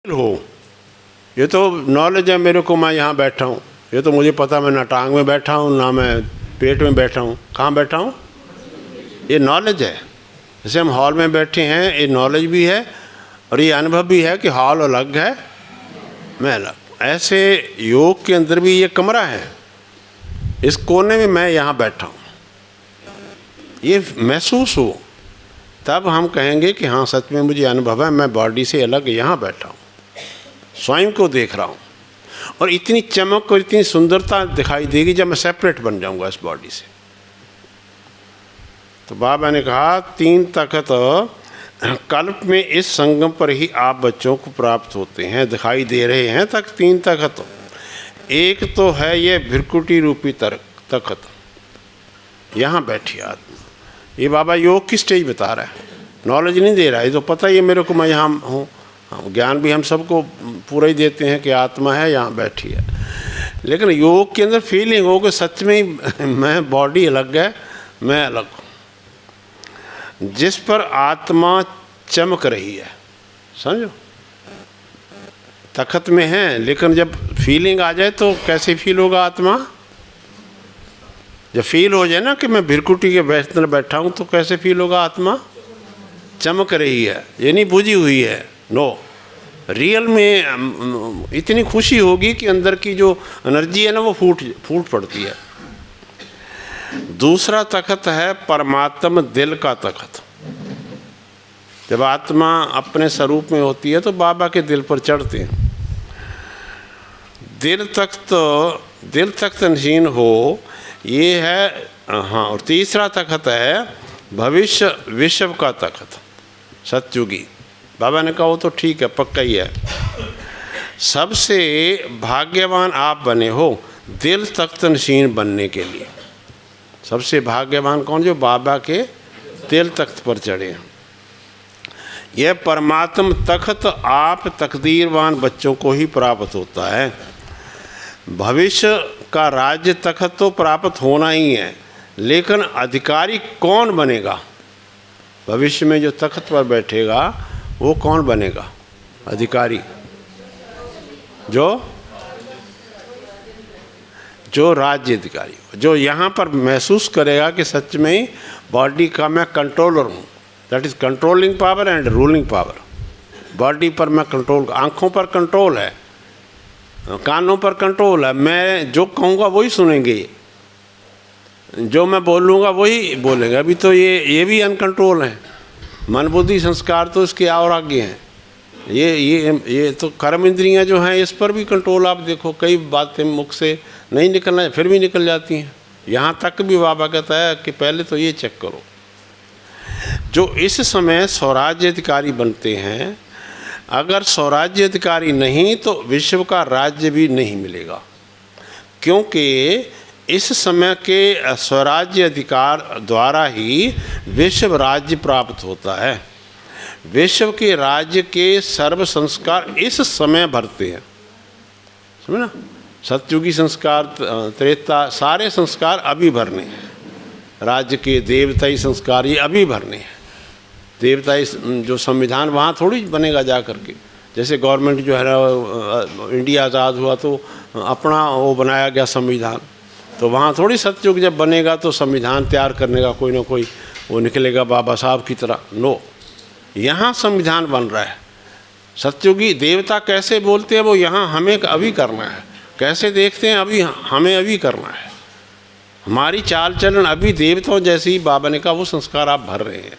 हो, ये तो नॉलेज है मेरे को, मैं यहाँ बैठा हूँ, ये तो मुझे पता, मैं ना टांग में बैठा हूँ ना मैं पेट में बैठा हूँ, कहाँ बैठा हूँ, ये नॉलेज है। जैसे हम हॉल में बैठे हैं, ये नॉलेज भी है और ये अनुभव भी है कि हॉल अलग है, मैं अलग। ऐसे योग के अंदर भी ये कमरा है, इस कोने में मैं यहाँ बैठा हूँ, ये महसूस हो, तब हम कहेंगे कि हाँ सच में मुझे अनुभव है, मैं बॉडी से अलग यहाँ बैठा हूँ, स्वयं को देख रहा हूँ। और इतनी चमक और इतनी सुंदरता दिखाई देगी जब मैं सेपरेट बन जाऊँगा इस बॉडी से। तो बाबा ने कहा 3 तखत कल्प में इस संगम पर ही आप बच्चों को प्राप्त होते हैं, दिखाई दे रहे हैं 3 तखत। एक तो है ये भृकुटी रूपी तखत, यहाँ बैठी आत्मा। ये बाबा योग की स्टेज बता रहा है, नॉलेज नहीं दे रहा है, ये तो पता ही है मेरे को मैं यहाँ हूँ। ज्ञान भी हम सबको पूरा ही देते हैं कि आत्मा है यहाँ बैठी है, लेकिन योग के अंदर फीलिंग हो कि सच में ही मैं बॉडी अलग है, मैं अलग हूँ, जिस पर आत्मा चमक रही है। समझो, तखत में है, लेकिन जब फीलिंग आ जाए तो कैसे फील होगा आत्मा? जब फील हो जाए ना कि मैं भृकुटी के अंदर बैठा हूँ, तो कैसे फील होगा? आत्मा चमक रही है, ये नहीं बुझी हुई है। नो, रियल में इतनी खुशी होगी कि अंदर की जो एनर्जी है ना वो फूट पड़ती है। दूसरा तखत है परमात्मा दिल का तखत। जब आत्मा अपने स्वरूप में होती है तो बाबा के दिल पर चढ़ते हैं। दिल तख्त नशीन हो, ये है। हाँ, और तीसरा तखत है भविष्य विश्व का तखत, सतयुगी। बाबा ने कहा वो तो ठीक है, पक्का ही है। सबसे भाग्यवान आप बने हो दिल तख्त नशीन बनने के लिए। सबसे भाग्यवान कौन? जो बाबा के दिल तख्त पर चढ़े। यह परमात्म तख्त आप तकदीरवान बच्चों को ही प्राप्त होता है। भविष्य का राज्य तख्त तो प्राप्त होना ही है, लेकिन अधिकारी कौन बनेगा? भविष्य में जो तख्त पर बैठेगा वो कौन बनेगा? अधिकारी। जो राज्य अधिकारी, जो यहाँ पर महसूस करेगा कि सच में ही बॉडी का मैं कंट्रोलर हूँ। That is controlling power and ruling power. Body पर मैं कंट्रोल, आँखों पर कंट्रोल है, कानों पर कंट्रोल है। मैं जो कहूँगा वही सुनेंगे, जो मैं बोलूँगा वही बोलेंगे। अभी तो ये भी अनकंट्रोल है। मन बुद्धि संस्कार तो इसके और आगे हैं। ये तो कर्म इंद्रियाँ जो हैं इस पर भी कंट्रोल। आप देखो, कई बातें मुख से नहीं निकलना है, फिर भी निकल जाती हैं। यहाँ तक भी बाबा कहता है कि पहले तो ये चेक करो। जो इस समय स्वराज्य अधिकारी बनते हैं, अगर स्वराज्य अधिकारी नहीं तो विश्व का राज्य भी नहीं मिलेगा, क्योंकि इस समय के स्वराज्य अधिकार द्वारा ही विश्व राज्य प्राप्त होता है। विश्व के राज्य के सर्व संस्कार इस समय भरते हैं। समझ ना, सतयुगी संस्कार, त्रेता, सारे संस्कार अभी भरने हैं। राज्य के देवताई संस्कार ये अभी भरने हैं। देवताई जो संविधान वहाँ थोड़ी बनेगा जा करके। जैसे गवर्नमेंट जो है ना, इंडिया आज़ाद हुआ तो अपना वो बनाया गया संविधान, तो वहाँ थोड़ी सतयुग जब बनेगा तो संविधान तैयार करने का कोई ना कोई वो निकलेगा बाबा साहब की तरह। नो, यहाँ संविधान बन रहा है। सतयुगी देवता कैसे बोलते हैं वो यहाँ हमें अभी करना है, कैसे देखते हैं अभी हमें अभी करना है। हमारी चाल चलन अभी देवताओं जैसी बाबा ने कहा वो संस्कार आप भर रहे हैं।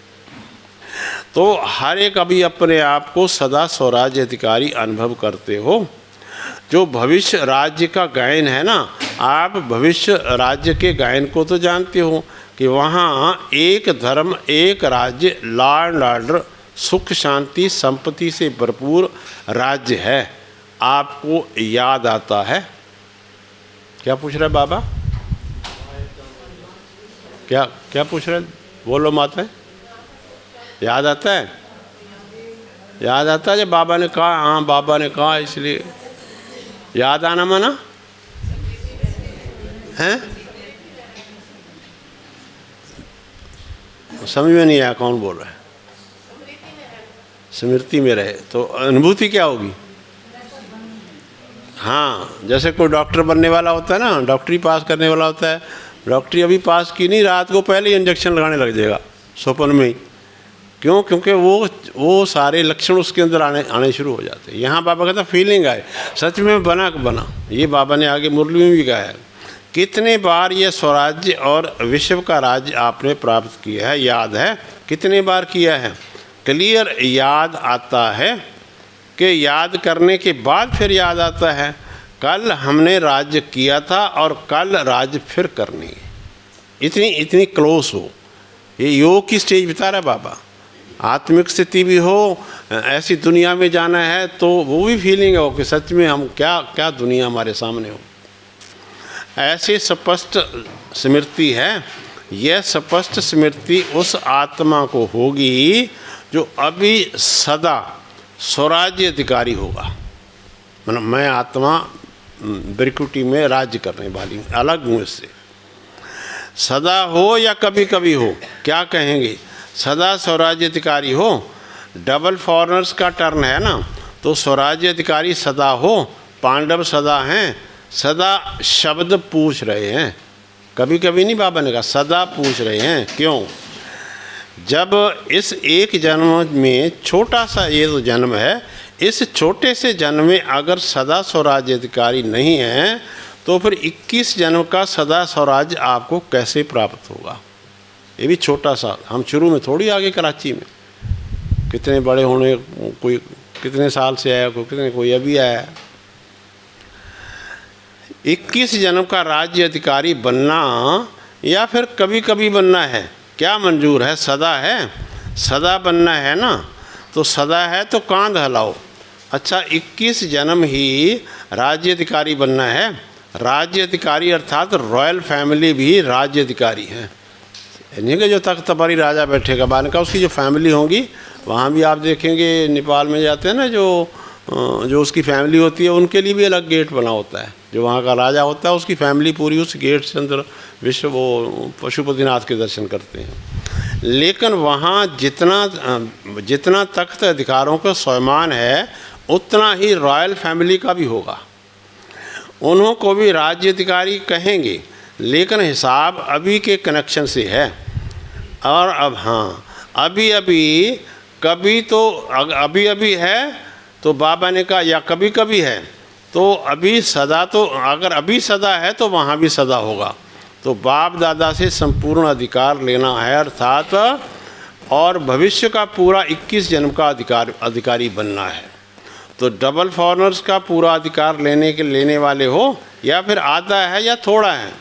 तो हर एक अभी अपने आप को सदा स्वराज्य अधिकारी अनुभव करते हो। जो भविष्य राज्य का गायन है ना, आप भविष्य राज्य के गायन को तो जानते हो कि वहाँ एक धर्म, एक राज्य, लॉ एंड ऑर्डर, सुख शांति संपत्ति से भरपूर राज्य है। आपको याद आता है? क्या पूछ रहे बाबा? क्या पूछ रहे? बोलो माता। याद आता है? याद आता है जब बाबा ने कहा? हाँ, बाबा ने कहा, इसलिए याद आना माना है। समझ में नहीं आया कौन बोल रहा है? स्मृति में रहे तो अनुभूति क्या होगी? हाँ, जैसे कोई डॉक्टर बनने वाला होता है ना, डॉक्टरी पास करने वाला होता है, डॉक्टरी अभी पास की नहीं, रात को पहले ही इंजेक्शन लगाने लग जाएगा स्वप्न में ही। क्यों? क्योंकि वो सारे लक्षण उसके अंदर आने शुरू हो जाते हैं। यहाँ बाबा कहता फीलिंग आए, सच में बना। ये बाबा ने आगे मुरली में भी कहा है, कितने बार ये स्वराज्य और विश्व का राज्य आपने प्राप्त किया है, याद है कितने बार किया है? क्लियर याद आता है कि याद करने के बाद फिर याद आता है, कल हमने राज्य किया था और कल राज्य फिर करनी है। इतनी क्लोज हो, ये योग की स्टेज बता रहा है बाबा। आत्मिक स्थिति भी हो, ऐसी दुनिया में जाना है तो वो भी फीलिंग हो कि सच में हम क्या दुनिया हमारे सामने हो। ऐसी स्पष्ट स्मृति है, यह स्पष्ट स्मृति उस आत्मा को होगी जो अभी सदा स्वराज्य अधिकारी होगा। मतलब मैं आत्मा ब्रिकुटी में राज्य करने वाली हूँ, अलग हूँ इससे। सदा हो या कभी कभी हो, क्या कहेंगे? सदा स्वराज्य अधिकारी हो। डबल फॉरनर्स का टर्न है ना, तो स्वराज्य अधिकारी सदा हो, पांडव सदा हैं। सदा शब्द पूछ रहे हैं, कभी कभी नहीं, बाबा ने कहा सदा पूछ रहे हैं। क्यों? जब इस एक जन्म में छोटा सा ये तो जन्म है, इस छोटे से जन्म में अगर सदा स्वराज्य अधिकारी नहीं है तो फिर 21 जन्म का सदा स्वराज्य आपको कैसे प्राप्त होगा? ये भी छोटा सा, हम शुरू में थोड़ी आगे कराची में, कितने बड़े होने, कोई कितने साल से आया, कोई अभी आया। 21 जन्म का राज्य अधिकारी बनना या फिर कभी कभी बनना है, क्या मंजूर है? सदा है, सदा बनना है ना, तो सदा है तो कांध हलाओ। अच्छा, 21 जन्म ही राज्य अधिकारी बनना है। राज्य अधिकारी अर्थात रॉयल फैमिली भी राज्य अधिकारी हैं, नहीं कि जो तख्त तबारी राजा बैठेगा बान का, उसकी जो फैमिली होंगी, वहाँ भी आप देखेंगे नेपाल में जाते हैं ना, जो उसकी फैमिली होती है उनके लिए भी अलग गेट बना होता है। जो वहाँ का राजा होता है उसकी फैमिली पूरी उस गेट से अंदर वो पशुपतिनाथ के दर्शन करते हैं। लेकिन वहाँ जितना तख्त अधिकारों का स्वयमान है उतना ही रॉयल फैमिली का भी होगा। उन्हों को भी राज्य अधिकारी कहेंगे, लेकिन हिसाब अभी के कनेक्शन से है। और अब हाँ, कभी तो अभी है तो बाबा ने कहा, या कभी कभी है तो अभी सदा, तो अगर अभी सदा है तो वहाँ भी सदा होगा। तो बाप दादा से संपूर्ण अधिकार लेना है अर्थात, और भविष्य का पूरा 21 जन्म का अधिकारी बनना है। तो डबल फॉरनर्स का पूरा अधिकार लेने वाले हो, या फिर आधा है या थोड़ा है?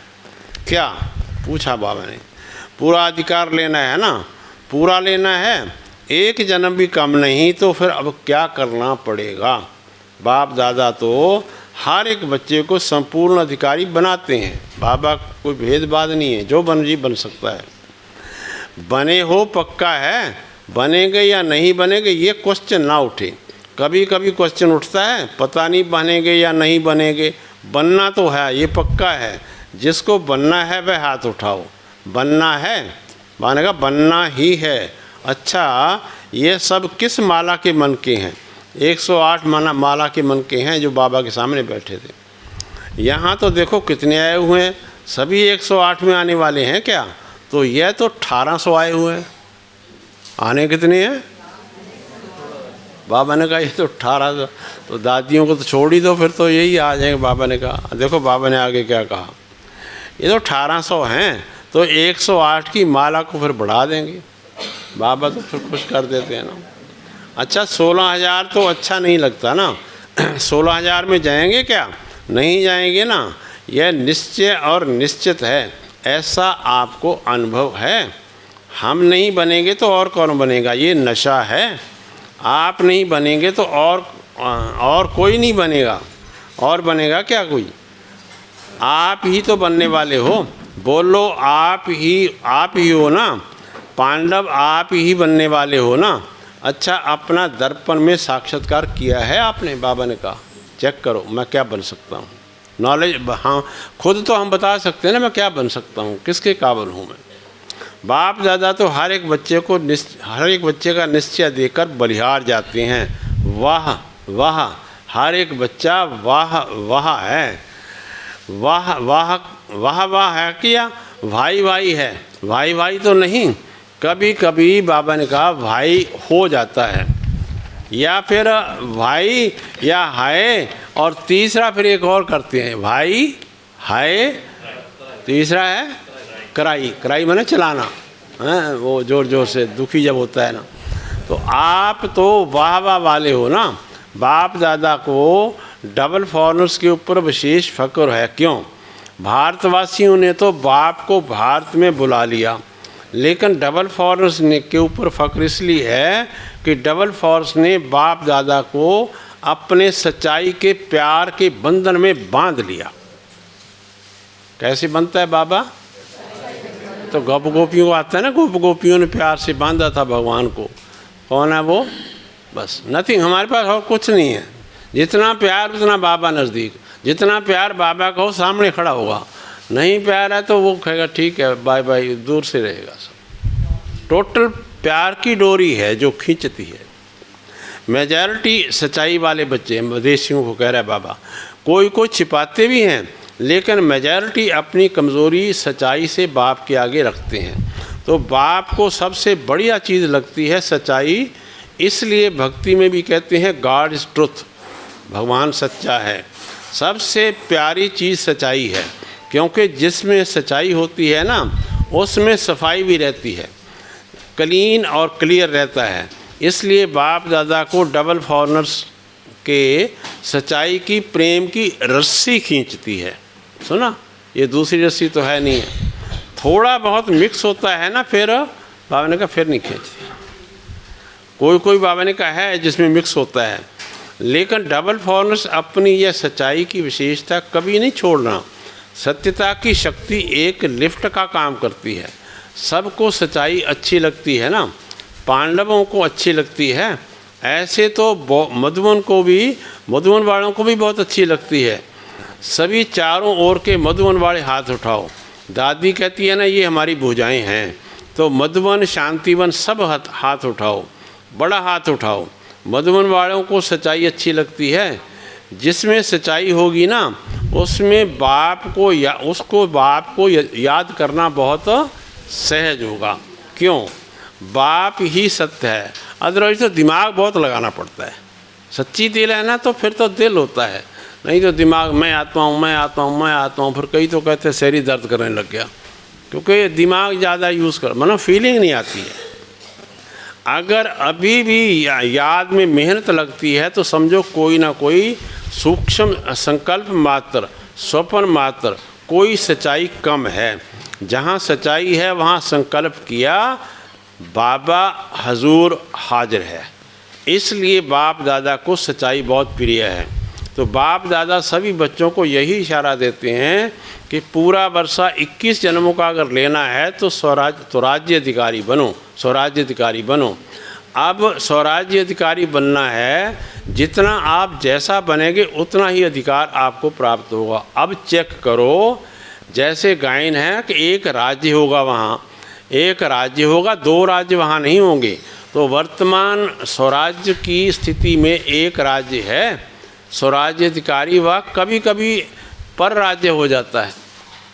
क्या पूछा बाबा ने? पूरा अधिकार लेना है ना, पूरा लेना है, एक जन्म भी कम नहीं। तो फिर अब क्या करना पड़ेगा? बाप दादा तो हर एक बच्चे को संपूर्ण अधिकारी बनाते हैं। बाबा कोई भेदभाव नहीं है, जो बन सकता है। बने हो पक्का है, बनेंगे या नहीं बनेंगे ये क्वेश्चन ना उठे। कभी कभी क्वेश्चन उठता है, पता नहीं बनेंगे या नहीं बनेंगे। बनना तो है, ये पक्का है। जिसको बनना है वह हाथ उठाओ। बनना है, मानेगा बनना ही है। अच्छा, ये सब किस माला के मन के हैं? 108 माला के मन के हैं जो बाबा के सामने बैठे थे। यहाँ तो देखो कितने आए हुए हैं, सभी 108 में आने वाले हैं क्या? तो यह तो 1800 आए हुए हैं। आने कितने हैं? बाबा ने कहा ये तो 1800, तो दादियों को तो छोड़ ही दो, फिर तो यही आ जाएंगे। बाबा ने कहा, देखो बाबा ने आगे क्या कहा, ये तो 1800 हैं, तो 108 की माला को फिर बढ़ा देंगे। बाबा तो फिर खुश कर देते हैं ना। अच्छा, 16,000 तो अच्छा नहीं लगता ना। 16,000 में जाएंगे क्या? नहीं जाएंगे ना। यह निश्चय और निश्चित है, ऐसा आपको अनुभव है। हम नहीं बनेंगे तो और कौन बनेगा? ये नशा है। आप नहीं बनेंगे तो और कोई नहीं बनेगा। और बनेगा क्या कोई? आप ही तो बनने वाले हो। बोलो आप ही हो ना। पांडव आप ही बनने वाले हो ना। अच्छा, अपना दर्पण में साक्षात्कार किया है आपने? बाबा ने कहा चेक करो मैं क्या बन सकता हूँ। नॉलेज, हाँ, खुद तो हम बता सकते हैं ना मैं क्या बन सकता हूँ, किसके काबिल हूँ मैं। बाप दादा तो हर एक बच्चे का निश्चय देकर बलिहार जाते हैं। वाह वाह, हर एक बच्चा वाह वाह है, वाह वाह वाह वाह है क्या भाई भाई है, भाई भाई तो नहीं, कभी कभी बाबा ने कहा भाई हो जाता है, या फिर भाई या हाय, और तीसरा फिर एक और करते हैं भाई हाय, तीसरा है कराई, कराई माने चलाना, हैं वो ज़ोर ज़ोर से दुखी जब होता है ना। तो आप तो वाह वाह वाले हो ना, बाप दादा को डबल फॉरनर्स के ऊपर विशेष फ़क्र है। क्यों? भारतवासियों ने तो बाप को भारत में बुला लिया, लेकिन डबल फॉरनर्स ने के ऊपर फ़क्र इसलिए है कि डबल फॉरनर्स ने बाप दादा को अपने सच्चाई के प्यार के बंधन में बांध लिया। कैसे बनता है बाबा? तो गोप गोपियों को आता है ना, गोप गोपियों ने प्यार से बांधा था भगवान को। कौन है वो? बस नथिंग, हमारे पास और कुछ नहीं है। जितना प्यार उतना बाबा नज़दीक, जितना प्यार बाबा का हो सामने खड़ा होगा, नहीं प्यार है तो वो कहेगा ठीक है बाय बाय, दूर से रहेगा सब। टोटल प्यार की डोरी है जो खींचती है। मेजॉरिटी सच्चाई वाले बच्चे मदेशियों को कह रहा है बाबा, कोई कोई छिपाते भी हैं, लेकिन मेजॉरिटी अपनी कमज़ोरी सच्चाई से बाप के आगे रखते हैं। तो बाप को सबसे बढ़िया चीज़ लगती है सच्चाई, इसलिए भक्ति में भी कहते हैं गॉड इज़ ट्रुथ, भगवान सच्चा है। सबसे प्यारी चीज़ सच्चाई है, क्योंकि जिसमें सच्चाई होती है ना उसमें सफाई भी रहती है, क्लीन और क्लियर रहता है। इसलिए बाप दादा को डबल फॉरनर्स के सच्चाई की प्रेम की रस्सी खींचती है। सुना, ये दूसरी रस्सी तो है नहीं है, थोड़ा बहुत मिक्स होता है ना, फिर बाबा ने कहा फिर नहीं खींचती। कोई कोई बाबा ने कहा है जिसमें मिक्स होता है, लेकिन डबल फॉरनर्स अपनी यह सच्चाई की विशेषता कभी नहीं छोड़ना। सत्यता की शक्ति एक लिफ्ट का काम करती है। सबको सच्चाई अच्छी लगती है ना, पांडवों को अच्छी लगती है, ऐसे तो मधुबन को भी, मधुबन वालों को भी बहुत अच्छी लगती है। सभी चारों ओर के मधुबन वाले हाथ उठाओ। दादी कहती है ना ये हमारी भुजाएं हैं, तो मधुबन शांतिवन सब हाथ उठाओ, बड़ा हाथ उठाओ। मधुबन वालों को सच्चाई अच्छी लगती है। जिसमें सच्चाई होगी ना उसमें बाप को याद करना बहुत सहज होगा। क्यों? बाप ही सत्य है, अदरवाइज तो दिमाग बहुत लगाना पड़ता है। सच्ची दिल है ना तो फिर तो दिल होता है, नहीं तो दिमाग मैं आता हूँ मैं आता हूँ मैं आता हूँ, फिर कई तो कहते हैं शरीर दर्द करने लग गया, क्योंकि दिमाग ज़्यादा यूज़ कर, मतलब फीलिंग नहीं आती है। अगर अभी भी याद में मेहनत लगती है तो समझो कोई ना कोई सूक्ष्म संकल्प मात्र, स्वप्न मात्र, कोई सच्चाई कम है। जहाँ सच्चाई है वहाँ संकल्प किया, बाबा हजूर हाजिर है। इसलिए बाप दादा को सच्चाई बहुत प्रिय है। तो बाप दादा सभी बच्चों को यही इशारा देते हैं कि पूरा वर्षा 21 जन्मों का अगर लेना है तो स्वराज्य अधिकारी बनो, स्वराज्य अधिकारी बनो। अब स्वराज्य अधिकारी बनना है, जितना आप जैसा बनेंगे उतना ही अधिकार आपको प्राप्त होगा। अब चेक करो, जैसे गायन है कि एक राज्य होगा, वहाँ एक राज्य होगा, दो राज्य वहाँ नहीं होंगे। तो वर्तमान स्वराज्य की स्थिति में एक राज्य है, स्वराज्य अधिकारी वह कभी कभी पर राज्य हो जाता है।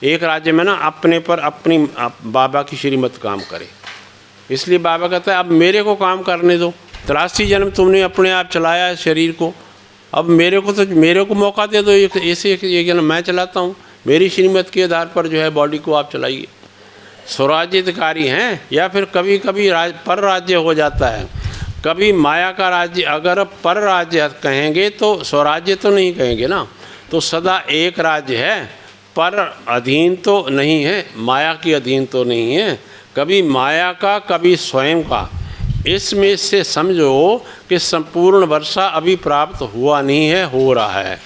एक राज्य में ना अपने पर अपनी बाबा की श्रीमत काम करे, इसलिए बाबा कहता है अब मेरे को काम करने दो। 83 जन्म तुमने अपने आप चलाया है शरीर को, अब मेरे को मौका दे दो, एक जन्म मैं चलाता हूँ, मेरी श्रीमत के आधार पर जो है बॉडी को आप चलाइए। स्वराज्य अधिकारी हैं, या फिर कभी कभी पर राज्य हो जाता है, कभी माया का राज्य। अगर पर राज्य कहेंगे तो स्वराज्य तो नहीं कहेंगे ना, तो सदा एक राज्य है, पर अधीन तो नहीं है, माया की अधीन तो नहीं है, कभी माया का कभी स्वयं का। इसमें से समझो कि संपूर्ण वर्षा अभी प्राप्त हुआ नहीं है, हो रहा है,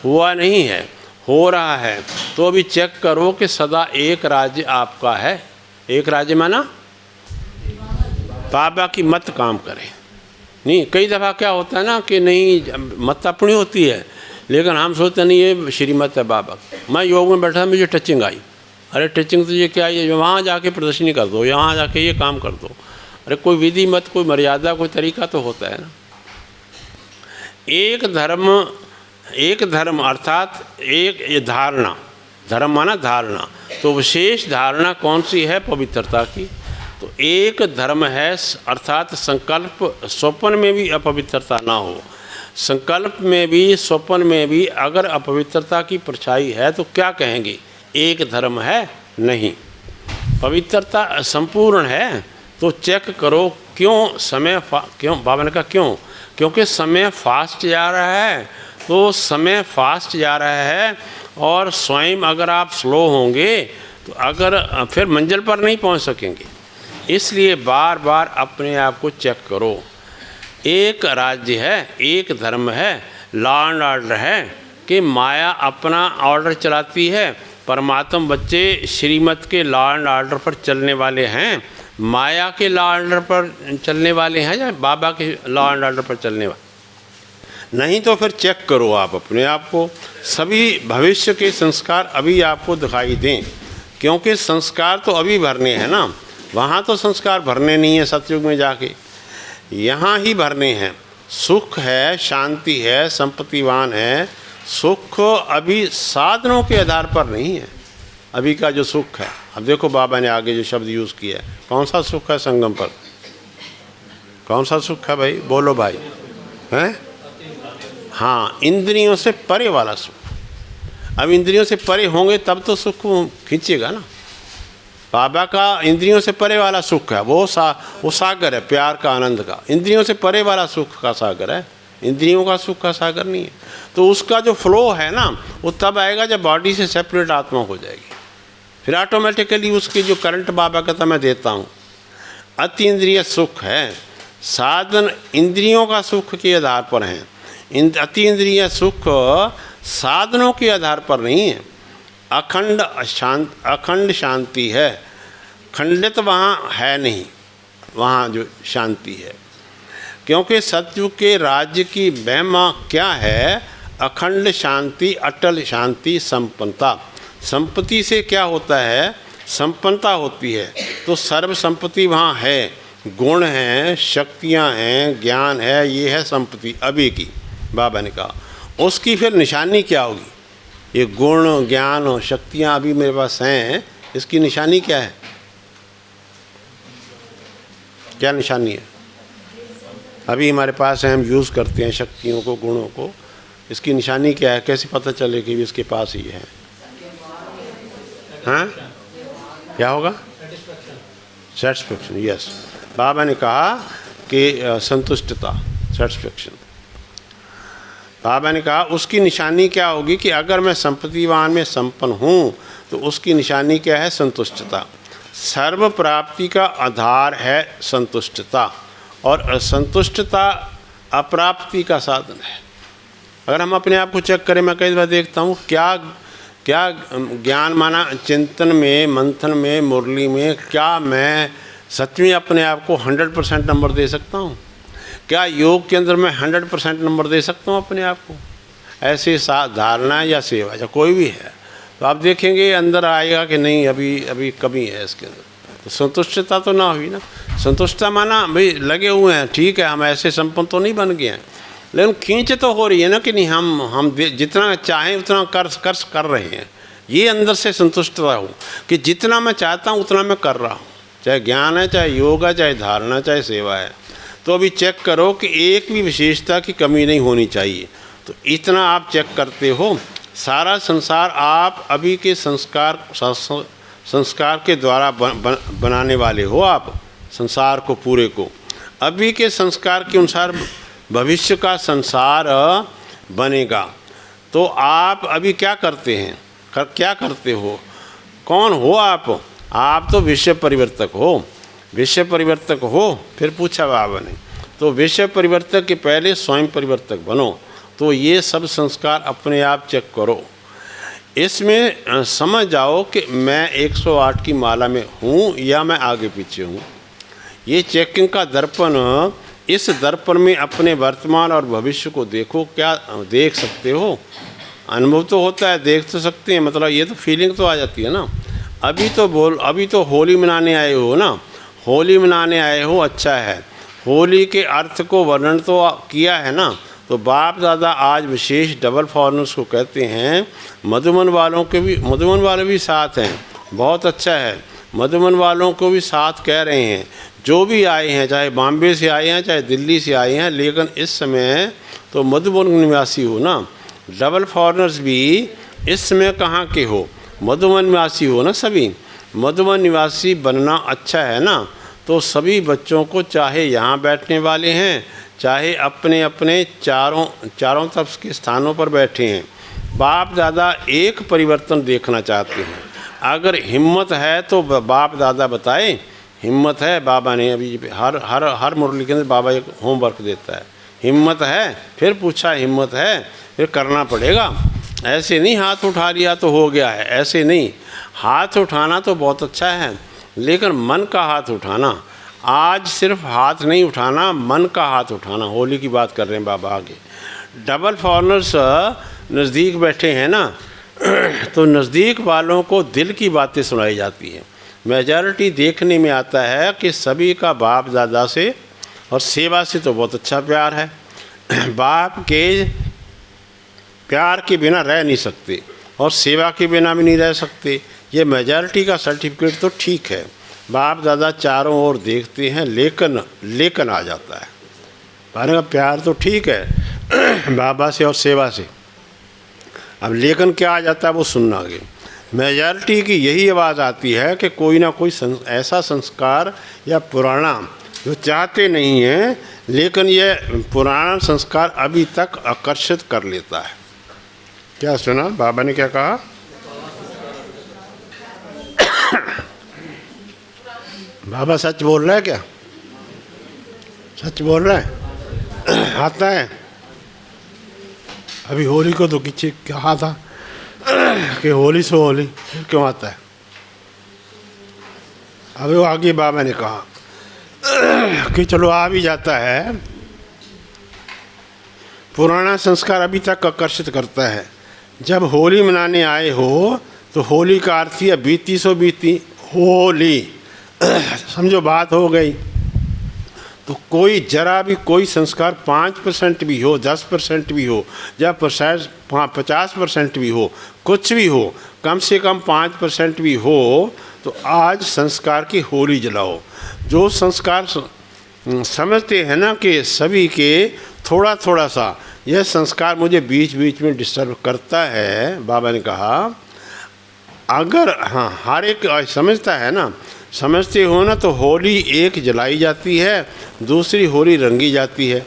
हुआ नहीं है, हो रहा है। तो अभी चेक करो कि सदा एक राज्य आपका है। एक राज्य माना बाबा की मत काम करे। नहीं, कई दफ़ा क्या होता है ना कि नहीं मत अपनी होती है, लेकिन हम सोचते नहीं ये श्रीमत है बाबा। मैं योग में बैठा, मुझे टचिंग आई, अरे टचिंग तो ये क्या है, वहाँ जाके प्रदर्शनी कर दो, यहाँ जाके ये काम कर दो। अरे कोई विधि मत, कोई मर्यादा, कोई तरीका तो होता है ना। एक धर्म अर्थात एक ये धारणा, धर्म माना धारणा, तो विशेष धारणा कौन सी है? पवित्रता की। तो एक धर्म है अर्थात संकल्प, स्वप्न में भी अपवित्रता ना हो, संकल्प में भी स्वप्न में भी अगर अपवित्रता की परछाई है तो क्या कहेंगे? एक धर्म है? नहीं, पवित्रता संपूर्ण है। तो चेक करो क्यों समय क्यों बाबा ने कहा क्यों? क्योंकि समय फास्ट जा रहा है, तो समय फास्ट जा रहा है और स्वयं अगर आप स्लो होंगे तो अगर फिर मंजिल पर नहीं पहुंच सकेंगे। इसलिए बार बार अपने आप को चेक करो। एक राज्य है, एक धर्म है, लॉ एंड ऑर्डर है कि माया अपना ऑर्डर चलाती है, परमात्मा बच्चे श्रीमत के लॉ एंड ऑर्डर पर चलने वाले हैं, माया के लॉ एंड ऑर्डर पर चलने वाले हैं या बाबा के लॉ एंड ऑर्डर पर चलने वाले? नहीं तो फिर चेक करो आप अपने आप को। सभी भविष्य के संस्कार अभी आपको दिखाई दें, क्योंकि संस्कार तो अभी भरने हैं ना, वहाँ तो संस्कार भरने नहीं है सतयुग में जाके, यहाँ ही भरने हैं। सुख है, शांति है, संपत्तिवान है। सुख अभी साधनों के आधार पर नहीं है, अभी का जो सुख है। अब देखो बाबा ने आगे जो शब्द यूज़ किया है, कौन सा सुख है संगम पर? कौन सा सुख है भाई? बोलो भाई। हैं? हाँ, इंद्रियों से परे वाला सुख। अब इंद्रियों से परे होंगे तब तो सुख खींचेगा ना। बाबा का इंद्रियों से परे वाला सुख है, वो सागर है प्यार का, आनंद का। इंद्रियों से परे वाला सुख का सागर है, इंद्रियों का सुख का सागर नहीं है। तो उसका जो फ्लो है ना, वो तब आएगा जब बॉडी से सेपरेट आत्मा हो जाएगी, फिर ऑटोमेटिकली उसकी जो करंट बाबा कहता मैं देता हूँ। अति इंद्रिय सुख है, साधन इंद्रियों का सुख के आधार पर हैं। अति इंद्रिय सुख साधनों के आधार पर नहीं है। अखंड शांति है, खंडित वहाँ है नहीं, वहाँ जो शांति है। क्योंकि सतयुग के राज्य की महिमा क्या है? अखंड शांति, अटल शांति, संपन्नता। संपत्ति से क्या होता है? संपन्नता होती है। तो सर्व संपत्ति वहाँ है, गुण हैं, शक्तियाँ हैं, ज्ञान है, ये है संपत्ति अभी की। बाबा ने कहा उसकी फिर निशानी क्या होगी? ये गुण, ज्ञान और शक्तियाँ अभी मेरे पास हैं, इसकी निशानी क्या है? क्या निशानी है? अभी हमारे पास है, हम यूज़ करते हैं शक्तियों को, गुणों को, इसकी निशानी क्या है? कैसे पता चले कि इसके पास ही है? हाँ, क्या होगा? सेटिस्फैक्शन। यस, बाबा ने कहा कि संतुष्टता, सेटिस्फैक्शन। बाबा ने कहा उसकी निशानी क्या होगी कि अगर मैं संपत्तिवान में संपन्न हूँ तो उसकी निशानी क्या है? संतुष्टता। सर्व प्राप्ति का आधार है संतुष्टता, और असंतुष्टता अप्राप्ति का साधन है। अगर हम अपने आप को चेक करें, मैं कई बार देखता हूँ क्या ज्ञान माना चिंतन में, मंथन में, मुरली में, क्या मैं सच में अपने आप को 100% नंबर दे सकता हूँ? क्या योग के अंदर मैं 100% नंबर दे सकता हूँ अपने आप को? ऐसे धारणा या सेवा या कोई भी है तो आप देखेंगे अंदर आएगा कि नहीं, अभी कमी है इसके अंदर। तो संतुष्टता तो ना हुई ना। संतुष्टता माना भाई लगे हुए हैं, ठीक है, हम ऐसे संपन्न तो नहीं बन गए हैं, लेकिन खींच तो हो रही है ना कि नहीं, हम जितना चाहें उतना कर रहे हैं। ये अंदर से संतुष्टता हो कि जितना मैं चाहता हूँ उतना मैं कर रहा हूँ, चाहे ज्ञान है, चाहे योग है, चाहे धारणा, चाहे सेवा है। तो अभी चेक करो कि एक भी विशेषता की कमी नहीं होनी चाहिए। तो इतना आप चेक करते हो, सारा संसार आप अभी के संस्कार के द्वारा बनाने वाले हो। आप संसार को पूरे को अभी के संस्कार के अनुसार भविष्य का संसार बनेगा। तो आप अभी क्या करते हैं, क्या करते हो, कौन हो आप? आप तो विश्व परिवर्तक हो, विश्व परिवर्तक हो। फिर पूछा बाबा ने, तो विश्व परिवर्तक के पहले स्वयं परिवर्तक बनो। तो ये सब संस्कार अपने आप चेक करो, इसमें समझ जाओ कि मैं 108 की माला में हूँ या मैं आगे पीछे हूँ। ये चेकिंग का दर्पण, इस दर्पण में अपने वर्तमान और भविष्य को देखो। क्या देख सकते हो? अनुभव तो होता है, देख तो सकते हैं, मतलब ये तो फीलिंग तो आ जाती है ना। अभी तो होली मनाने आए हो ना, होली मनाने आए हो, अच्छा है। होली के अर्थ को वर्णन तो किया है ना, तो बाप दादा आज विशेष डबल फॉरेनर्स को कहते हैं। मधुबन वाले भी साथ हैं, बहुत अच्छा है। मधुबन वालों को भी साथ कह रहे हैं, जो भी आए हैं, चाहे बॉम्बे से आए हैं, चाहे दिल्ली से आए हैं, लेकिन इस समय तो मधुबन निवासी हो ना। डबल फॉरेनर्स भी इस समय कहाँ के हो, मधुबन निवासी हो ना। सभी मधुबन निवासी बनना अच्छा है ना। तो सभी बच्चों को, चाहे यहाँ बैठने वाले हैं, चाहे अपने अपने चारों तरफ के स्थानों पर बैठे हैं, बाप दादा एक परिवर्तन देखना चाहते हैं। अगर हिम्मत है तो बाप दादा बताए, हिम्मत है। बाबा ने अभी हर मुरली के अंदर बाबा एक होमवर्क देता है, हिम्मत है। फिर पूछा हिम्मत है, फिर करना पड़ेगा। ऐसे नहीं हाथ उठा लिया तो हो गया है, ऐसे नहीं। हाथ उठाना तो बहुत अच्छा है, लेकिन मन का हाथ उठाना, आज सिर्फ हाथ नहीं उठाना, मन का हाथ उठाना। होली की बात कर रहे हैं बाबा आगे। डबल फॉरेनर्स नज़दीक बैठे हैं ना, तो नज़दीक वालों को दिल की बातें सुनाई जाती हैं। मेजॉरिटी देखने में आता है कि सभी का बाप दादा से और सेवा से तो बहुत अच्छा प्यार है। बाप के प्यार के बिना रह नहीं सकते और सेवा के बिना भी नहीं रह सकते। ये मेजॉरिटी का सर्टिफिकेट तो ठीक है। बाप दादा चारों ओर देखते हैं, लेकिन आ जाता है। कहने का प्यार तो ठीक है बाबा से और सेवा से, अब लेकिन क्या आ जाता है वो सुनना आगे। मेजॉरिटी की यही आवाज़ आती है कि कोई ना कोई ऐसा संस्कार या पुराना जो चाहते नहीं हैं, लेकिन ये पुराना संस्कार अभी तक आकर्षित कर लेता है। क्या सुना बाबा ने क्या कहा? बाबा सच बोल रहा है क्या? सच बोल रहा है? आता है। अभी होली को तो किसी कहा था कि होली सो होली, फिर क्यों आता है? अभी वो आगे बाबा ने कहा कि चलो आ भी जाता है। पुराना संस्कार अभी तक आकर्षित करता है। जब होली मनाने आए हो तो होली का अर्थ ही बीती सो बीती होली समझो बात हो गई। तो कोई जरा भी कोई संस्कार 5% भी हो, 10% भी हो, या 50% भी हो, कुछ भी हो, कम से कम 5% भी हो, तो आज संस्कार की होली जलाओ। जो संस्कार समझते हैं ना कि सभी के थोड़ा थोड़ा सा यह संस्कार मुझे बीच बीच में डिस्टर्ब करता है, बाबा ने कहा अगर हाँ हर एक समझता है ना, समझते हो ना, तो होली एक जलाई जाती है, दूसरी होली रंगी जाती है।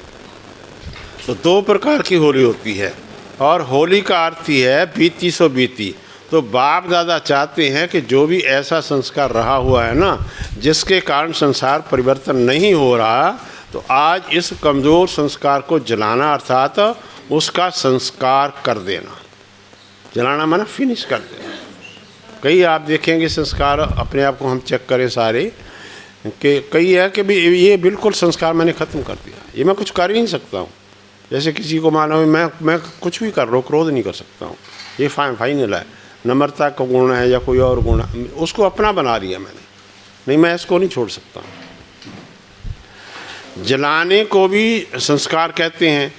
तो दो प्रकार की होली होती है और होली का अर्थ ही है बीती सो बीती। तो बाप दादा चाहते हैं कि जो भी ऐसा संस्कार रहा हुआ है ना, जिसके कारण संसार परिवर्तन नहीं हो रहा, तो आज इस कमज़ोर संस्कार को जलाना, अर्थात उसका संस्कार कर देना। जलाना माना फिनिश कर देना। कई आप देखेंगे संस्कार, अपने आप को हम चेक करें सारे, कि कई है कि भी ये बिल्कुल संस्कार मैंने ख़त्म कर दिया, ये मैं कुछ कर ही नहीं सकता हूँ। जैसे किसी को मानो मैं कुछ भी कर रहा हूँ, क्रोध नहीं कर सकता हूँ, ये फाइनल है। नम्रता का गुण है या कोई और गुण, उसको अपना बना लिया मैंने, नहीं मैं इसको नहीं छोड़ सकता। जलाने को भी संस्कार कहते हैं।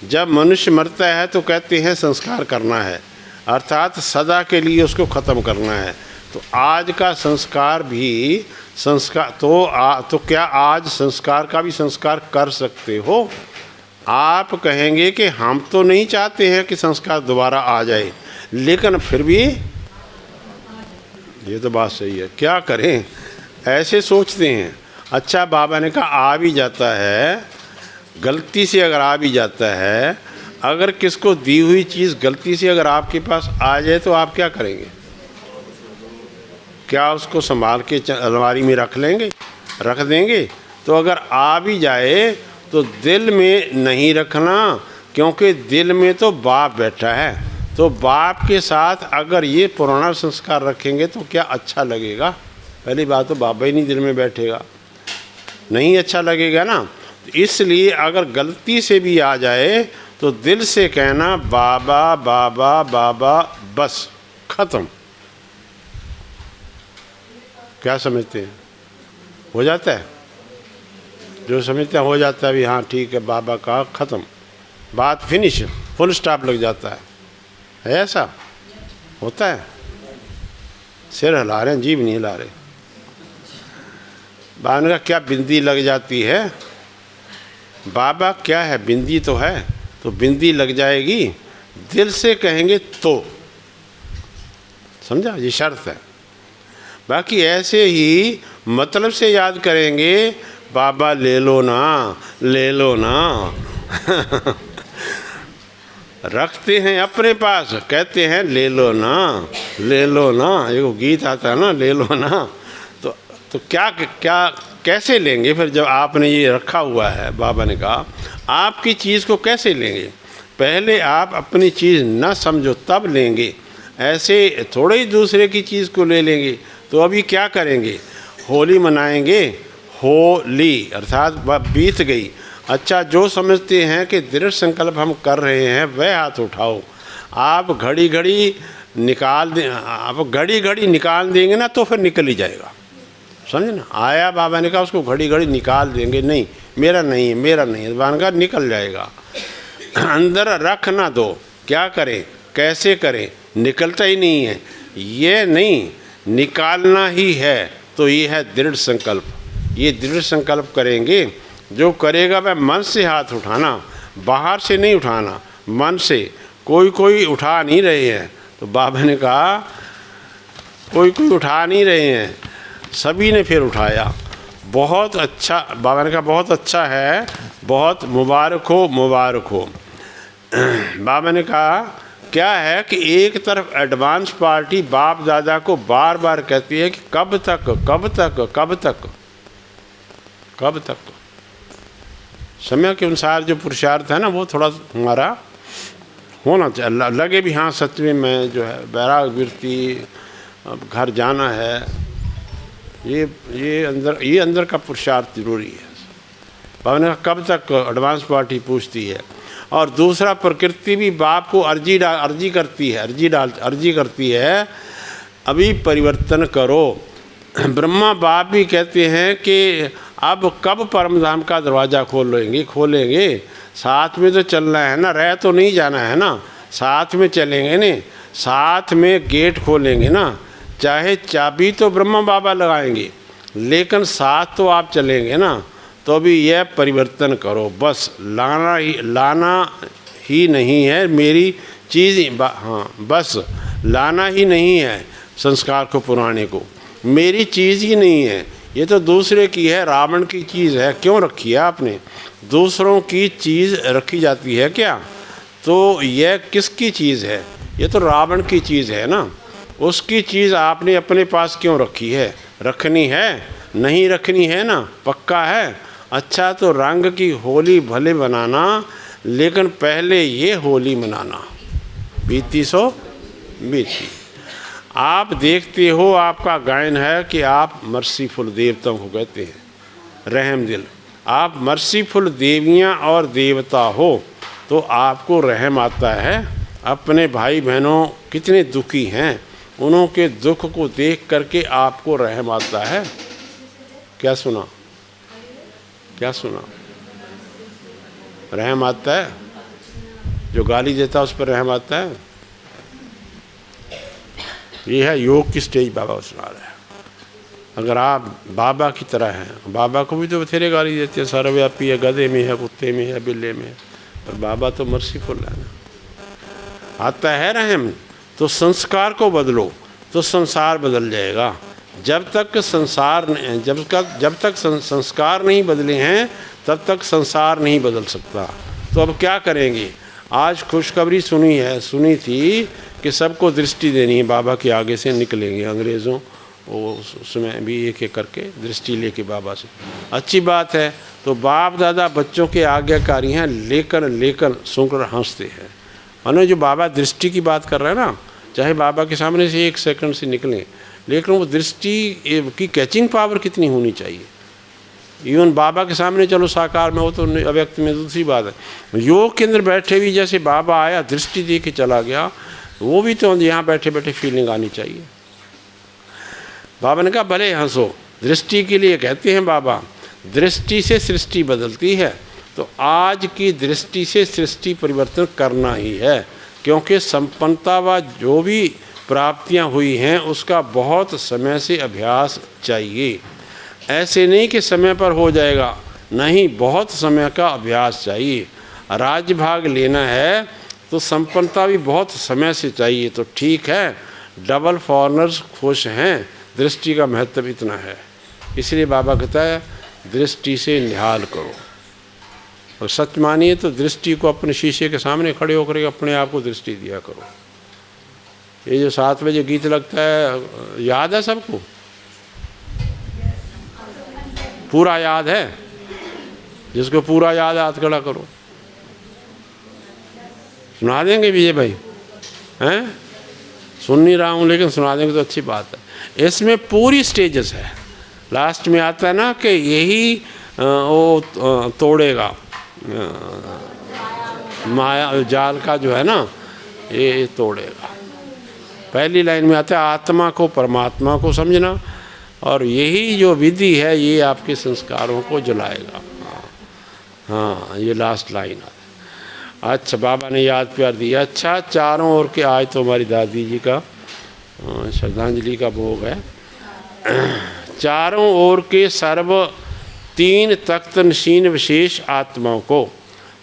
जब मनुष्य मरता है तो कहते हैं संस्कार करना है, अर्थात सदा के लिए उसको ख़त्म करना है। तो आज का संस्कार भी संस्कार तो क्या आज संस्कार का भी संस्कार कर सकते हो? आप कहेंगे कि हम तो नहीं चाहते हैं कि संस्कार दोबारा आ जाए, लेकिन फिर भी ये तो बात सही है, क्या करें, ऐसे सोचते हैं। अच्छा बाबा ने कहा आ भी जाता है, गलती से अगर आ भी जाता है, अगर किसको दी हुई चीज़ गलती से अगर आपके पास आ जाए तो आप क्या करेंगे? क्या उसको संभाल के अलमारी में रख लेंगे, रख देंगे? तो अगर आ भी जाए तो दिल में नहीं रखना, क्योंकि दिल में तो बाप बैठा है। तो बाप के साथ अगर ये पुराना संस्कार रखेंगे तो क्या अच्छा लगेगा? पहली बात तो बाबा ही नहीं दिल में बैठेगा, नहीं अच्छा लगेगा ना। इसलिए अगर गलती से भी आ जाए तो दिल से कहना बाबा बाबा बाबा, बस ख़त्म। क्या समझते हैं? हो जाता है? जो समझते हैं हो जाता है भी, हाँ ठीक है बाबा का ख़त्म। बात फिनिश, फुल स्टॉप लग जाता है ऐसा होता है। सिर हिला रहे हैं, जीभ नहीं हिला रहे। बाबा ने कहा क्या बिंदी लग जाती है? बाबा क्या है, बिंदी तो है, तो बिंदी लग जाएगी, दिल से कहेंगे तो, समझा, ये शर्त है। बाकी ऐसे ही मतलब से याद करेंगे, बाबा ले लो ना, ले लो ना रखते हैं अपने पास, कहते हैं ले लो ना, ले लो ना। एक गीत आता है ना, ले लो ना। तो क्या क्या कैसे लेंगे फिर जब आपने ये रखा हुआ है? बाबा ने कहा आपकी चीज़ को कैसे लेंगे? पहले आप अपनी चीज़ न समझो तब लेंगे, ऐसे थोड़े ही दूसरे की चीज़ को ले लेंगे। तो अभी क्या करेंगे? होली मनाएंगे, होली अर्थात बीत गई। अच्छा, जो समझते हैं कि दृढ़ संकल्प हम कर रहे हैं वह हाथ उठाओ। आप घड़ी घड़ी निकाल दें, आप घड़ी घड़ी निकाल देंगे ना तो फिर निकल ही जाएगा, समझे ना। आया बाबा ने कहा उसको घड़ी घड़ी निकाल देंगे, नहीं मेरा नहीं है, मेरा नहीं है, बाबा ने कहा निकल जाएगा। अंदर रख ना दो, क्या करें, कैसे करें, निकलता ही नहीं है। ये नहीं, निकालना ही है। तो ये है दृढ़ संकल्प। ये दृढ़ संकल्प करेंगे, जो करेगा वह मन से हाथ उठाना, बाहर से नहीं उठाना, मन से। कोई उठा नहीं रहे हैं। तो बाबा ने कहा कोई उठा नहीं रहे हैं, सभी ने फिर उठाया। बहुत अच्छा, बाबा ने कहा बहुत अच्छा है, बहुत मुबारक हो, मुबारक हो। बाबा ने कहा क्या है कि एक तरफ एडवांस पार्टी बाप दादा को बार बार कहती है कि कब तक, कब तक, कब तक, कब तक। समय के अनुसार जो पुरुषार्थ है ना, वो थोड़ा हमारा होना चाहिए। लगे भी हाँ सच में मैं जो है बैराग वृत्ति, अब घर जाना है, ये अंदर का पुरुषार्थ जरूरी है। बाबा ने कहा कब तक, एडवांस पार्टी पूछती है। और दूसरा, प्रकृति भी बाप को अर्जी करती है अभी परिवर्तन करो। ब्रह्मा बाप भी कहते हैं कि अब कब परमधाम का दरवाज़ा खोलेंगे। साथ में तो चलना है ना, रह तो नहीं जाना है ना, साथ में चलेंगे ने, साथ में गेट खोलेंगे ना। चाहे चाबी तो ब्रह्मा बाबा लगाएंगे, लेकिन साथ तो आप चलेंगे ना। तो अभी यह परिवर्तन करो, बस लाना ही नहीं है मेरी चीज़, हाँ बस लाना ही नहीं है संस्कार को, पुराने को, मेरी चीज़ ही नहीं है, ये तो दूसरे की है, रावण की चीज़ है। क्यों रखी है आपने? दूसरों की चीज़ रखी जाती है क्या? तो यह किसकी चीज़ है? ये तो रावण की चीज़ है ना। उसकी चीज़ आपने अपने पास क्यों रखी है? रखनी है? नहीं रखनी है ना, पक्का है। अच्छा, तो रंग की होली भले बनाना, लेकिन पहले ये होली मनाना, बीती सो बीती। आप देखते हो, आपका गायन है कि आप मर्सीफुल देवताओं को कहते हैं, रहम दिल। आप मर्सीफुल देवियां और देवता हो तो आपको रहम आता है। अपने भाई बहनों कितने दुखी हैं, उन्हों के दुख को देख करके आपको रहम आता है। क्या सुना? क्या सुना? रहम आता है। जो गाली देता है उस पर रहम आता है। ये है योग की स्टेज बाबा सुना रहे हैं। अगर आप बाबा की तरह हैं, बाबा को भी तो बथेरे गाली देते हैं, सर्वव्यापी है, गधे में है, कुत्ते में है, बिल्ले में है, पर बाबा तो मर्सीफुल है ना। आता है रहम। तो संस्कार को बदलो तो संसार बदल जाएगा। जब तक संस्कार नहीं बदले हैं तब तक संसार नहीं बदल सकता। तो अब क्या करेंगे? आज खुशखबरी सुनी थी कि सबको दृष्टि देनी है, बाबा के आगे से निकलेंगे अंग्रेज़ों, वो उसमें भी एक एक करके दृष्टि लेके बाबा से। अच्छी बात है। तो बाप दादा बच्चों के आज्ञाकारी हैं, लेकर सुनकर हंसते हैं। मानो जो बाबा दृष्टि की बात कर रहे हैं ना, चाहे बाबा के सामने से 1 सेकंड से निकलें, लेकिन वो दृष्टि की कैचिंग पावर कितनी होनी चाहिए। इवन बाबा के सामने चलो साकार में हो तो अव्यक्त में दूसरी बात है। योग के अंदर बैठे भी जैसे बाबा आया, दृष्टि दे के चला गया, वो भी तो यहाँ बैठे बैठे फीलिंग आनी चाहिए। बाबा ने कहा भले हंसो, दृष्टि के लिए कहते हैं बाबा, दृष्टि से सृष्टि बदलती है। तो आज की दृष्टि से सृष्टि परिवर्तन करना ही है, क्योंकि संपन्नता व जो भी प्राप्तियां हुई हैं उसका बहुत समय से अभ्यास चाहिए। ऐसे नहीं कि समय पर हो जाएगा, नहीं, बहुत समय का अभ्यास चाहिए। राज्य भाग लेना है तो संपन्नता भी बहुत समय से चाहिए। तो ठीक है, डबल फॉरनर्स खुश हैं, दृष्टि का महत्व इतना है। इसलिए बाबा कहता है दृष्टि से निहाल करो, और सच मानिए तो दृष्टि को अपने शीशे के सामने खड़े होकर अपने आप को दृष्टि दिया करो। ये जो 7 बजे गीत लगता है, याद है सबको? पूरा याद है? जिसको पूरा याद, हाथ खड़ा करो। सुना देंगे विजय भाई? हैं? सुन नहीं रहा हूँ, लेकिन सुना देंगे तो अच्छी बात है। इसमें पूरी स्टेजेस है। लास्ट में आता है ना कि यही वो तोड़ेगा माया जाल का, जो है ना, ये तोड़ेगा। पहली लाइन में आता है आत्मा को परमात्मा को समझना, और यही जो विधि है ये आपके संस्कारों को जलाएगा। हाँ, ये लास्ट लाइन है। अच्छा, बाबा ने याद प्यार दिया। अच्छा, चारों ओर के, आज तो हमारी दादी जी का श्रद्धांजलि का भोग है। चारों ओर के सर्व 3 तख्त नशीन विशेष आत्माओं को,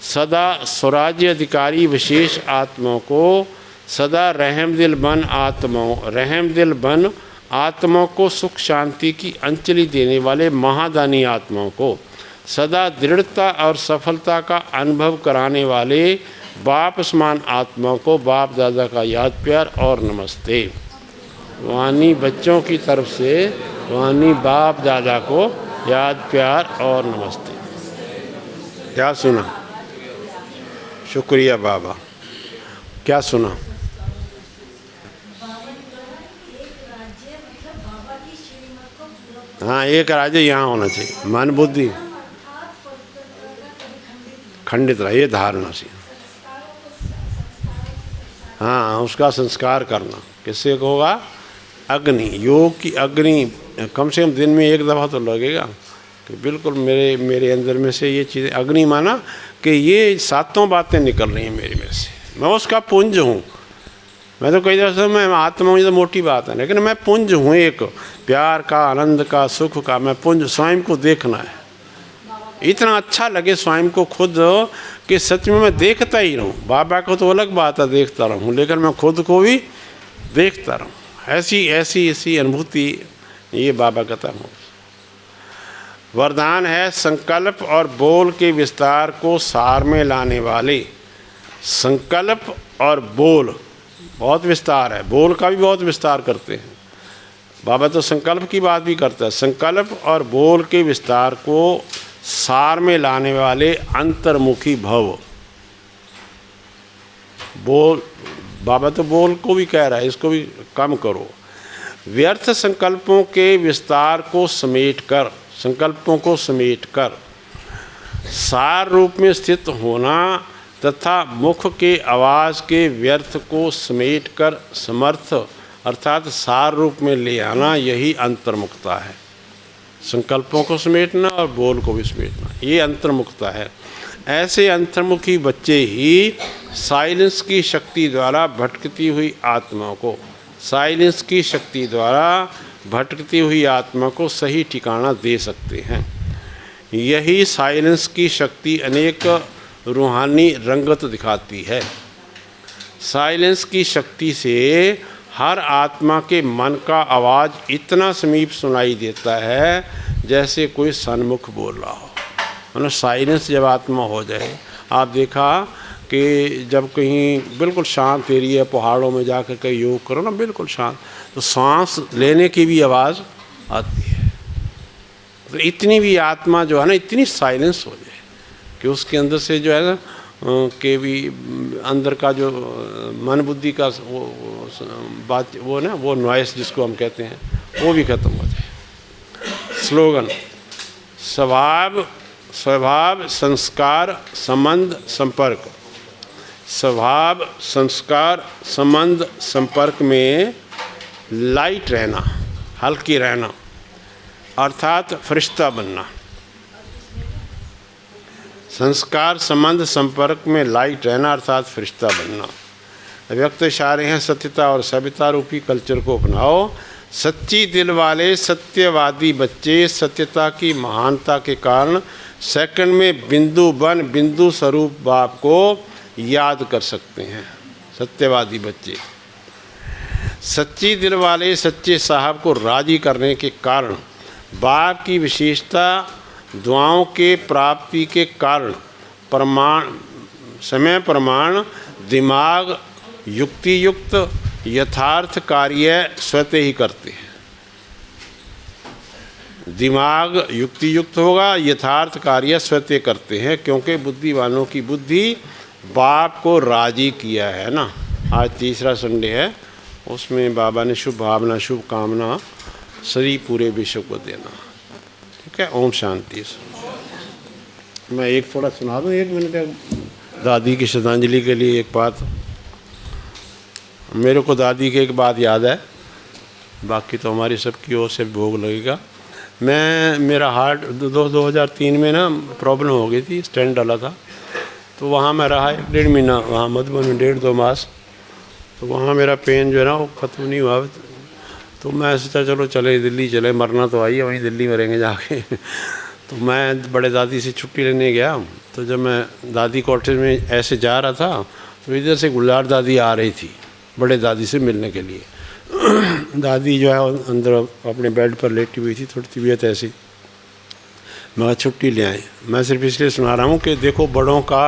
सदा स्वराज्य अधिकारी विशेष आत्माओं को, सदा रहमदिल बन आत्माओं को सुख शांति की अंजलि देने वाले महादानी आत्माओं को, सदा दृढ़ता और सफलता का अनुभव कराने वाले बाप समान आत्माओं को बाप दादा का याद प्यार और नमस्ते। वानी बच्चों की तरफ से वानी बाप दादा को याद प्यार और नमस्ते। क्या सुना? शुक्रिया बाबा। क्या सुना? हाँ, एक राज्य यहाँ होना चाहिए, मन बुद्धि खंडित रहे, ये धारणा से। हाँ, उसका संस्कार करना किससे होगा? अग्नि, योग की अग्नि कम से कम दिन में एक दफ़ा तो लगेगा कि बिल्कुल मेरे अंदर में से ये चीज़ें, अग्नि माना कि ये 7 बातें निकल रही हैं मेरे में से, मैं उसका पुंज हूँ। मैं तो कई दफ़ा मैं आत्मा हूँ, ये तो मोटी बात है, लेकिन मैं पुंज हूँ, एक प्यार का, आनंद का, सुख का मैं पुंज। स्वयं को देखना है, इतना अच्छा लगे स्वयं को खुद कि सच में मैं देखता ही रहूँ। बाबा को तो अलग बात है, देखता रहूँ, लेकिन मैं खुद को भी देखता रहूँ। ऐसी अनुभूति ये बाबा कहता हूँ। वरदान है संकल्प और बोल के विस्तार को सार में लाने वाले। संकल्प और बोल बहुत विस्तार है, बोल का भी बहुत विस्तार करते हैं। बाबा तो संकल्प की बात भी करता है। संकल्प और बोल के विस्तार को सार में लाने वाले अंतर्मुखी भव। बोल, बाबा तो बोल को भी कह रहा है, इसको भी कम करो। व्यर्थ संकल्पों के विस्तार को समेटकर, संकल्पों को समेटकर सार रूप में स्थित होना तथा मुख के आवाज़ के व्यर्थ को समेटकर समर्थ अर्थात सार रूप में ले आना, यही अंतर्मुखता है। संकल्पों को समेटना और बोल को भी समेटना, ये अंतर्मुखता है। ऐसे अंतर्मुखी बच्चे ही साइलेंस की शक्ति द्वारा भटकती हुई आत्मा को, साइलेंस की शक्ति द्वारा भटकती हुई आत्मा को सही ठिकाना दे सकते हैं। यही साइलेंस की शक्ति अनेक रूहानी रंगत दिखाती है। साइलेंस की शक्ति से हर आत्मा के मन का आवाज़ इतना समीप सुनाई देता है जैसे कोई सन्मुख बोल रहा हो। मतलब साइलेंस जब आत्मा हो जाए, आप देखा कि जब कहीं बिल्कुल शांत एरिया, पहाड़ों में जाकर कहीं योग करो ना, बिल्कुल शांत, तो सांस लेने की भी आवाज़ आती है। तो इतनी भी आत्मा जो है ना, इतनी साइलेंस हो जाए कि उसके अंदर से जो है ना के भी अंदर का जो मन बुद्धि का वो बात, वो ना, वो नॉइस जिसको हम कहते हैं, वो भी खत्म हो जाए। स्लोगन: स्वभाव संस्कार संबंध संपर्क। स्वभाव संस्कार संबंध संपर्क में लाइट रहना, हल्की रहना, अर्थात फरिश्ता बनना। संस्कार, संबंध, संपर्क में लाइट रहना अर्थात फरिश्ता बनना। व्यक्त इशारे हैं सत्यता और सभ्यता रूपी कल्चर को अपनाओ। सच्ची दिल वाले सत्यवादी बच्चे सत्यता की महानता के कारण सेकंड में बिंदु बन बिंदु स्वरूप बाप को याद कर सकते हैं। सत्यवादी बच्चे सच्ची दिल वाले सच्चे साहब को राजी करने के कारण बाप की विशेषता दुआओं के प्राप्ति के कारण समय प्रमाण दिमाग युक्ति युक्त यथार्थ कार्य स्वतः ही करते हैं। दिमाग युक्ति युक्त होगा, यथार्थ कार्य स्वतः करते हैं, क्योंकि बुद्धिवानों की बुद्धि बाप को राजी किया है ना। आज तीसरा संडे है, उसमें बाबा ने शुभ भावना शुभ कामना सभी पूरे विश्व को देना। ठीक है, ओम शांति। मैं एक थोड़ा सुना दूँ, 1 मिनट दादी की श्रद्धांजलि के लिए एक बात। मेरे को दादी की एक बात याद है, बाकी तो हमारी सबकी ओर से भोग लगेगा। मेरा हार्ट 2003 में ना प्रॉब्लम हो गई थी, स्टेंट डाला था, तो वहाँ मैं रहा 1.5 महीना, वहाँ मधुबन में 1.5-2 मास। तो वहाँ मेरा पेन जो है ना वो ख़त्म नहीं हुआ। तो मैं सोचा चलो चले दिल्ली चले, मरना तो आई है, वहीं दिल्ली मरेंगे जाके। तो मैं बड़े दादी से छुट्टी लेने गया। तो जब मैं दादी क्वार्टर में ऐसे जा रहा था तो इधर से गुलजार दादी आ रही थी बड़े दादी से मिलने के लिए। दादी जो है अंदर अपने बेड पर लेटी हुई थी, थोड़ी तबीयत ऐसी। मैं छुट्टी ले आए। मैं सिर्फ इसलिए सुना रहा हूँ कि देखो बड़ों का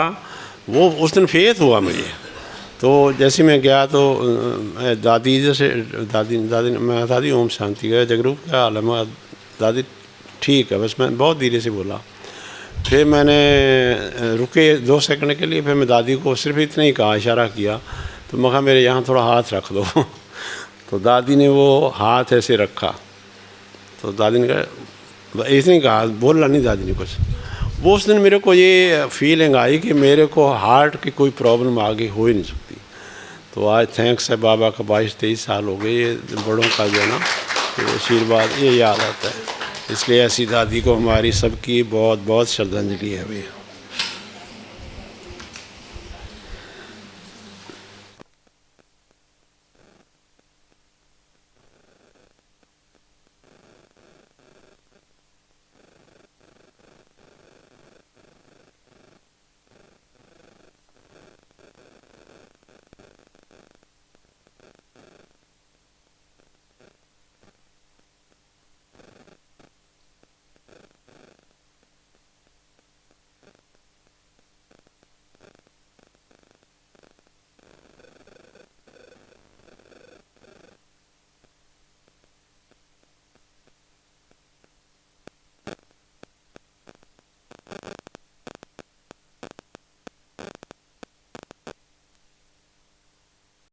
वो उस दिन फेथ हुआ मुझे। तो जैसे मैं गया तो दादी इधर से मैं दादी ओम शांति गया जगरूप क्या हाल है। मैं दादी ठीक है, बस मैं बहुत धीरे से बोला। फिर मैंने रुके 2 सेकंड के लिए, फिर मैं दादी को सिर्फ इतना ही कहा, इशारा किया। तो मैं कहा मेरे यहाँ थोड़ा हाथ रख दो। तो दादी ने वो हाथ ऐसे रखा। तो दादी ने कहा, ऐसे नहीं कहा, बोलना नहीं दादी ने कुछ। वो उस दिन मेरे को ये फीलिंग आई कि मेरे को हार्ट की कोई प्रॉब्लम आगे हो ही नहीं सकती। तो आज थैंक्स है बाबा का 22-23 साल हो गए, ये बड़ों का जो है ना आशीर्वाद ये याद आता है। इसलिए ऐसी दादी को हमारी सबकी बहुत बहुत श्रद्धांजलि है भैया।